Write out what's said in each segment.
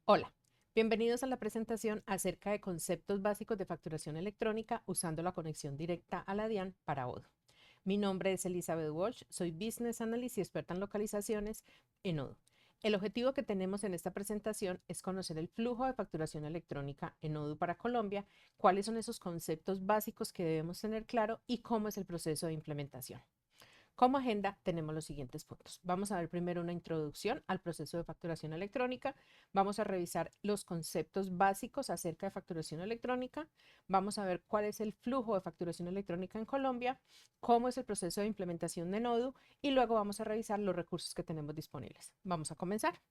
Hola, bienvenidos a la presentación acerca de conceptos básicos de facturación electrónica usando la conexión directa a la DIAN para Odoo. Mi nombre es Elizabeth Walsh, soy Business Analyst y experta en localizaciones en Odoo. El objetivo que tenemos en esta presentación es conocer el flujo de facturación electrónica en Odoo para Colombia, cuáles son esos conceptos básicos que debemos tener claro y cómo es el proceso de implementación. Como agenda tenemos los siguientes puntos. Vamos a ver primero una introducción al proceso de facturación electrónica. Vamos a revisar los conceptos básicos acerca de facturación electrónica. Vamos a ver cuál es el flujo de facturación electrónica en Colombia, cómo es el proceso de implementación de Odoo y luego vamos a revisar los recursos que tenemos disponibles. Vamos a comenzar.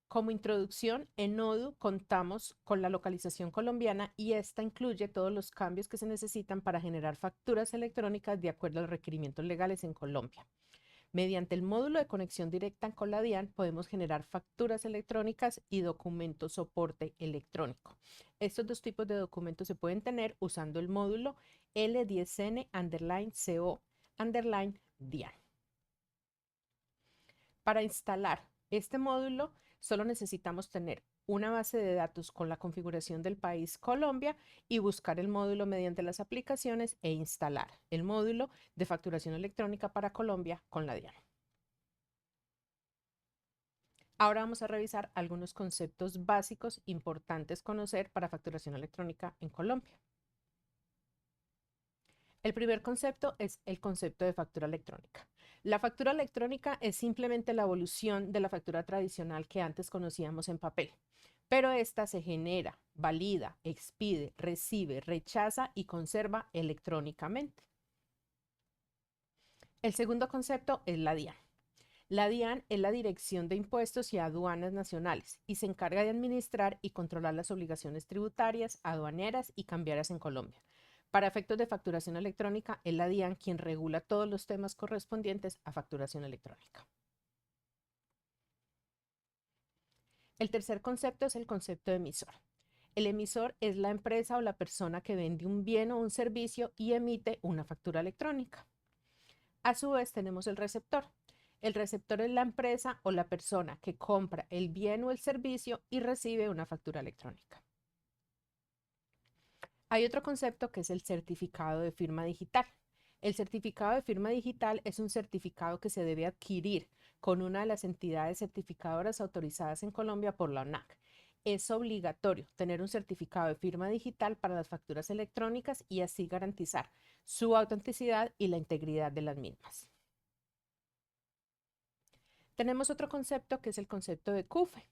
Como introducción, en Odoo contamos con la localización colombiana y esta incluye todos los cambios que se necesitan para generar facturas electrónicas de acuerdo a los requerimientos legales en Colombia. Mediante el módulo de conexión directa con la DIAN podemos generar facturas electrónicas y documentos soporte electrónico. Estos dos tipos de documentos se pueden tener usando el módulo L10N_CO_DIAN. Para instalar este módulo, solo necesitamos tener una base de datos con la configuración del país Colombia y buscar el módulo mediante las aplicaciones e instalar el módulo de facturación electrónica para Colombia con la DIAN. Ahora vamos a revisar algunos conceptos básicos importantes conocer para facturación electrónica en Colombia. El primer concepto es el concepto de factura electrónica. La factura electrónica es simplemente la evolución de la factura tradicional que antes conocíamos en papel, pero esta se genera, valida, expide, recibe, rechaza y conserva electrónicamente. El segundo concepto es la DIAN. La DIAN es la Dirección de Impuestos y Aduanas Nacionales y se encarga de administrar y controlar las obligaciones tributarias, aduaneras y cambiarias en Colombia. Para efectos de facturación electrónica, es la DIAN quien regula todos los temas correspondientes a facturación electrónica. El tercer concepto es el concepto de emisor. El emisor es la empresa o la persona que vende un bien o un servicio y emite una factura electrónica. A su vez tenemos el receptor. El receptor es la empresa o la persona que compra el bien o el servicio y recibe una factura electrónica. Hay otro concepto que es el certificado de firma digital. El certificado de firma digital es un certificado que se debe adquirir con una de las entidades certificadoras autorizadas en Colombia por la ONAC. Es obligatorio tener un certificado de firma digital para las facturas electrónicas y así garantizar su autenticidad y la integridad de las mismas. Tenemos otro concepto que es el concepto de CUFE.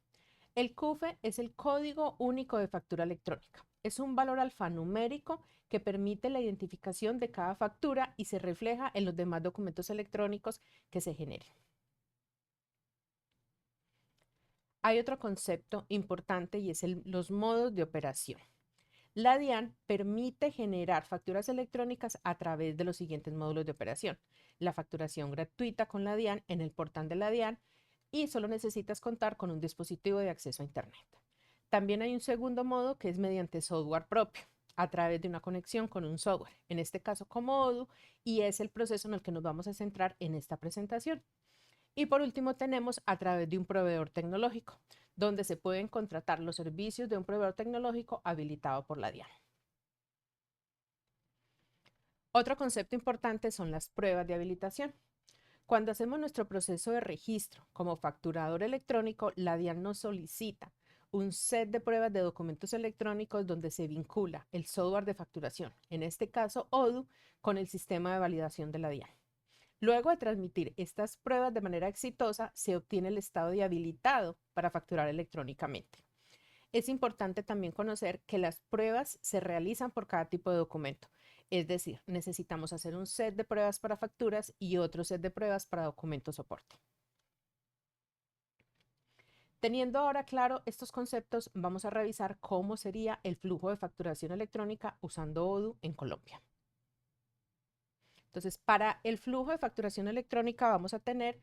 El CUFE es el Código Único de Factura Electrónica. Es un valor alfanumérico que permite la identificación de cada factura y se refleja en los demás documentos electrónicos que se generen. Hay otro concepto importante y es los modos de operación. La DIAN permite generar facturas electrónicas a través de los siguientes módulos de operación. La facturación gratuita con la DIAN en el portal de la DIAN y solo necesitas contar con un dispositivo de acceso a Internet. También hay un segundo modo que es mediante software propio, a través de una conexión con un software, en este caso como Odoo, y es el proceso en el que nos vamos a centrar en esta presentación. Y por último tenemos a través de un proveedor tecnológico, donde se pueden contratar los servicios de un proveedor tecnológico habilitado por la DIAN. Otro concepto importante son las pruebas de habilitación. Cuando hacemos nuestro proceso de registro como facturador electrónico, la DIAN nos solicita un set de pruebas de documentos electrónicos donde se vincula el software de facturación, en este caso Odoo, con el sistema de validación de la DIAN. Luego de transmitir estas pruebas de manera exitosa, se obtiene el estado de habilitado para facturar electrónicamente. Es importante también conocer que las pruebas se realizan por cada tipo de documento. Es decir, necesitamos hacer un set de pruebas para facturas y otro set de pruebas para documentos soporte. Teniendo ahora claro estos conceptos, vamos a revisar cómo sería el flujo de facturación electrónica usando Odoo en Colombia. Entonces, para el flujo de facturación electrónica vamos a tener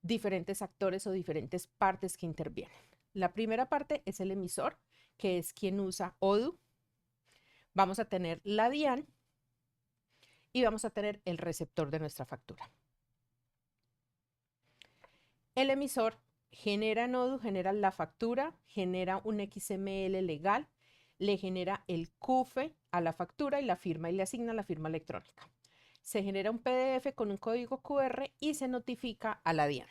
diferentes actores o diferentes partes que intervienen. La primera parte es el emisor, que es quien usa Odoo. Vamos a tener la DIAN y vamos a tener el receptor de nuestra factura. El emisor genera en Odoo, genera la factura, genera un XML legal, le genera el CUFE a la factura y la firma y le asigna la firma electrónica. Se genera un PDF con un código QR y se notifica a la DIAN.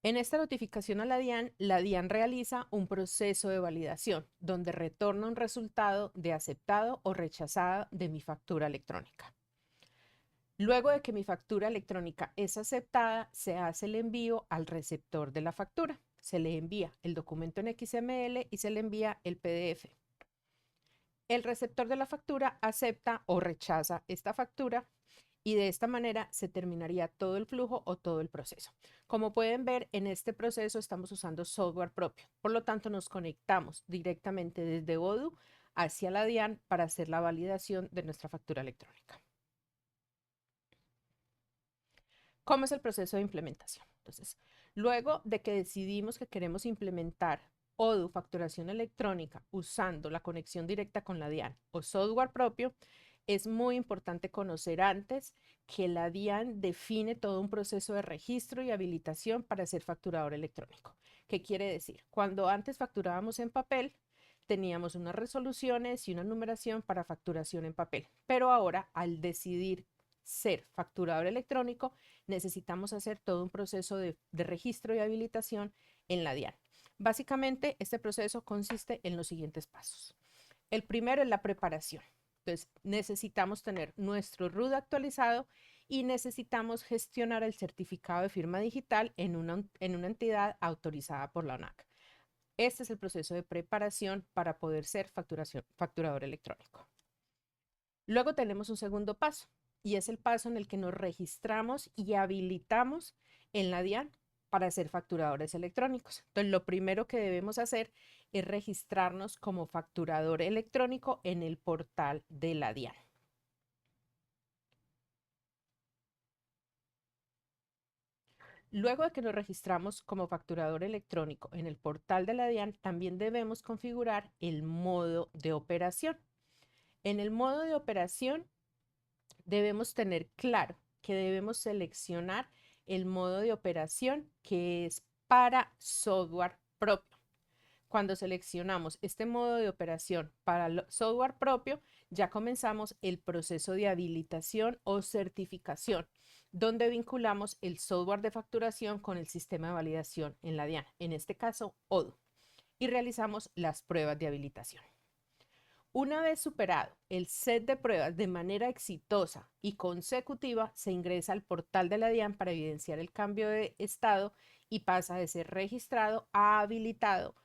En esta notificación a la DIAN realiza un proceso de validación donde retorna un resultado de aceptado o rechazado de mi factura electrónica. Luego de que mi factura electrónica es aceptada, se hace el envío al receptor de la factura. Se le envía el documento en XML y se le envía el PDF. El receptor de la factura acepta o rechaza esta factura y de esta manera se terminaría todo el flujo o todo el proceso. Como pueden ver, en este proceso estamos usando software propio. Por lo tanto, nos conectamos directamente desde Odoo hacia la DIAN para hacer la validación de nuestra factura electrónica. ¿Cómo es el proceso de implementación? Entonces, luego de que decidimos que queremos implementar Odoo facturación electrónica usando la conexión directa con la DIAN o software propio, es muy importante conocer antes que la DIAN define todo un proceso de registro y habilitación para ser facturador electrónico. ¿Qué quiere decir? Cuando antes facturábamos en papel, teníamos unas resoluciones y una numeración para facturación en papel, pero ahora al decidir ser facturador electrónico, necesitamos hacer todo un proceso de registro y habilitación en la DIAN. Básicamente, este proceso consiste en los siguientes pasos. El primero es la preparación. Entonces, necesitamos tener nuestro RUT actualizado y necesitamos gestionar el certificado de firma digital en una entidad autorizada por la ONAC. Este es el proceso de preparación para poder ser facturador electrónico. Luego tenemos un segundo paso, y es el paso en el que nos registramos y habilitamos en la DIAN para ser facturadores electrónicos. Entonces, lo primero que debemos hacer es registrarnos como facturador electrónico en el portal de la DIAN. Luego de que nos registramos como facturador electrónico en el portal de la DIAN, también debemos configurar el modo de operación. En el modo de operación debemos tener claro que debemos seleccionar el modo de operación que es para software propio. Cuando seleccionamos este modo de operación para software propio, ya comenzamos el proceso de habilitación o certificación, donde vinculamos el software de facturación con el sistema de validación en la DIAN, en este caso Odoo, y realizamos las pruebas de habilitación. Una vez superado el set de pruebas de manera exitosa y consecutiva, se ingresa al portal de la DIAN para evidenciar el cambio de estado y pasa de ser registrado a habilitado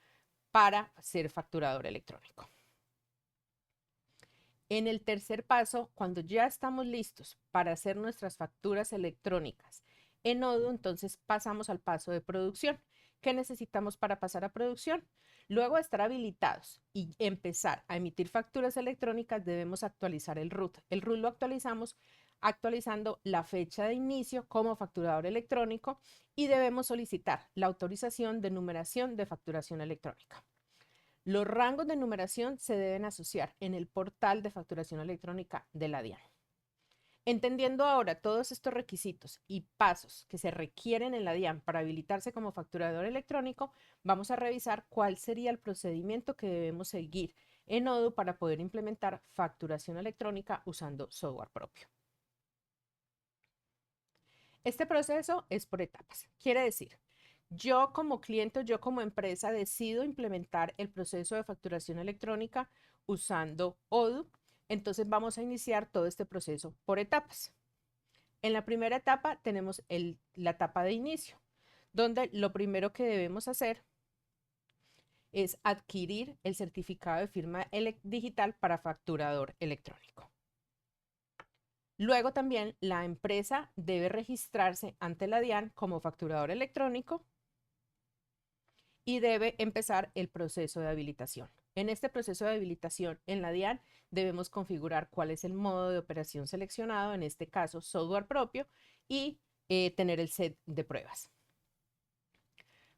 para ser facturador electrónico. En el tercer paso, cuando ya estamos listos para hacer nuestras facturas electrónicas en Odoo, entonces pasamos al paso de producción. ¿Qué necesitamos para pasar a producción? Luego de estar habilitados y empezar a emitir facturas electrónicas, debemos actualizar el RUT. El RUT lo actualizamos actualizando la fecha de inicio como facturador electrónico y debemos solicitar la autorización de numeración de facturación electrónica. Los rangos de numeración se deben asociar en el portal de facturación electrónica de la DIAN. Entendiendo ahora todos estos requisitos y pasos que se requieren en la DIAN para habilitarse como facturador electrónico, vamos a revisar cuál sería el procedimiento que debemos seguir en Odoo para poder implementar facturación electrónica usando software propio. Este proceso es por etapas. Quiere decir, yo como cliente, yo como empresa decido implementar el proceso de facturación electrónica usando Odoo. Entonces vamos a iniciar todo este proceso por etapas. En la primera etapa tenemos la etapa de inicio, donde lo primero que debemos hacer es adquirir el certificado de firma digital para facturador electrónico. Luego también la empresa debe registrarse ante la DIAN como facturador electrónico y debe empezar el proceso de habilitación. En este proceso de habilitación en la DIAN debemos configurar cuál es el modo de operación seleccionado, en este caso software propio, y tener el set de pruebas.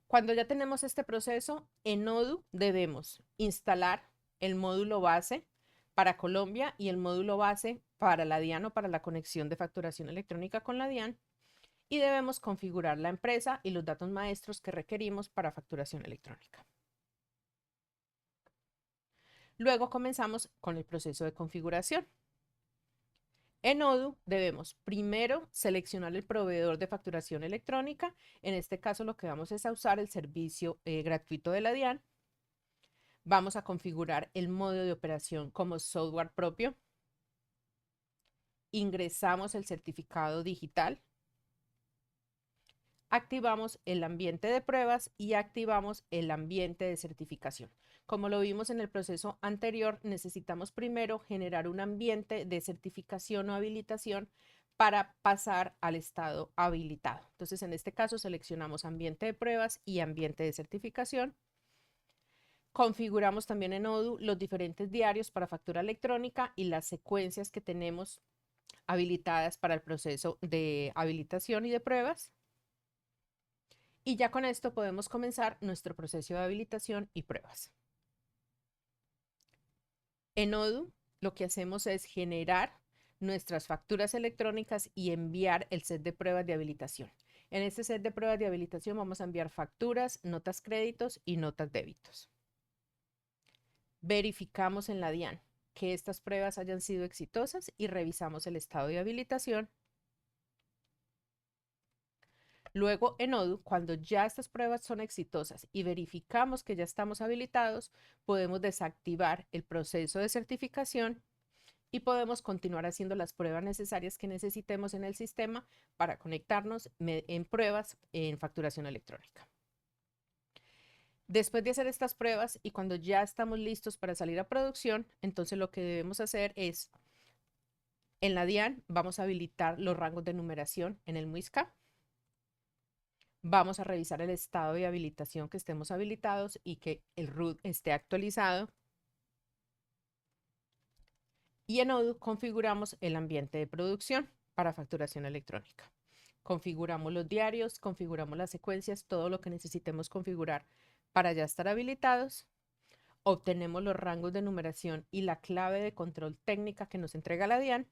Cuando ya tenemos este proceso, en Odoo debemos instalar el módulo base para Colombia y el módulo base para la DIAN o para la conexión de facturación electrónica con la DIAN. Y debemos configurar la empresa y los datos maestros que requerimos para facturación electrónica. Luego comenzamos con el proceso de configuración. En Odoo debemos primero seleccionar el proveedor de facturación electrónica. En este caso lo que vamos es a usar el servicio gratuito de la DIAN. Vamos a configurar el modo de operación como software propio. Ingresamos el certificado digital. Activamos el ambiente de pruebas y activamos el ambiente de certificación. Como lo vimos en el proceso anterior, necesitamos primero generar un ambiente de certificación o habilitación para pasar al estado habilitado. Entonces, en este caso, seleccionamos ambiente de pruebas y ambiente de certificación. Configuramos también en Odoo los diferentes diarios para factura electrónica y las secuencias que tenemos habilitadas para el proceso de habilitación y de pruebas. Y ya con esto podemos comenzar nuestro proceso de habilitación y pruebas. En Odoo lo que hacemos es generar nuestras facturas electrónicas y enviar el set de pruebas de habilitación. En este set de pruebas de habilitación vamos a enviar facturas, notas créditos y notas débitos. Verificamos en la DIAN que estas pruebas hayan sido exitosas y revisamos el estado de habilitación. Luego en Odoo, cuando ya estas pruebas son exitosas y verificamos que ya estamos habilitados, podemos desactivar el proceso de certificación y podemos continuar haciendo las pruebas necesarias que necesitemos en el sistema para conectarnos en pruebas en facturación electrónica. Después de hacer estas pruebas y cuando ya estamos listos para salir a producción, entonces lo que debemos hacer es, en la DIAN vamos a habilitar los rangos de numeración en el MUISCA. Vamos a revisar el estado de habilitación que estemos habilitados y que el root esté actualizado. Y en Odoo configuramos el ambiente de producción para facturación electrónica. Configuramos los diarios, configuramos las secuencias, todo lo que necesitemos configurar para ya estar habilitados. Obtenemos los rangos de numeración y la clave de control técnica que nos entrega la DIAN.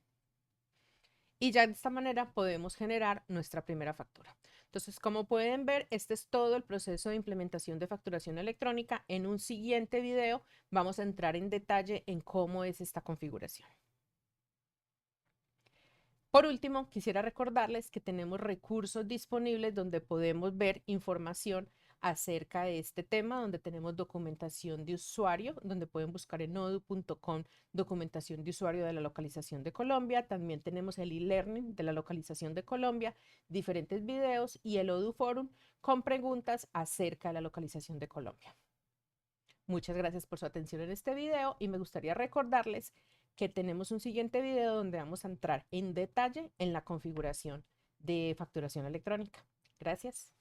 Y ya de esta manera podemos generar nuestra primera factura. Entonces, como pueden ver, este es todo el proceso de implementación de facturación electrónica. En un siguiente video vamos a entrar en detalle en cómo es esta configuración. Por último, quisiera recordarles que tenemos recursos disponibles donde podemos ver información acerca de este tema, donde tenemos documentación de usuario, donde pueden buscar en odoo.com documentación de usuario de la localización de Colombia. También tenemos el e-learning de la localización de Colombia, diferentes videos y el Odoo Forum con preguntas acerca de la localización de Colombia. Muchas gracias por su atención en este video y me gustaría recordarles que tenemos un siguiente video donde vamos a entrar en detalle en la configuración de facturación electrónica. Gracias.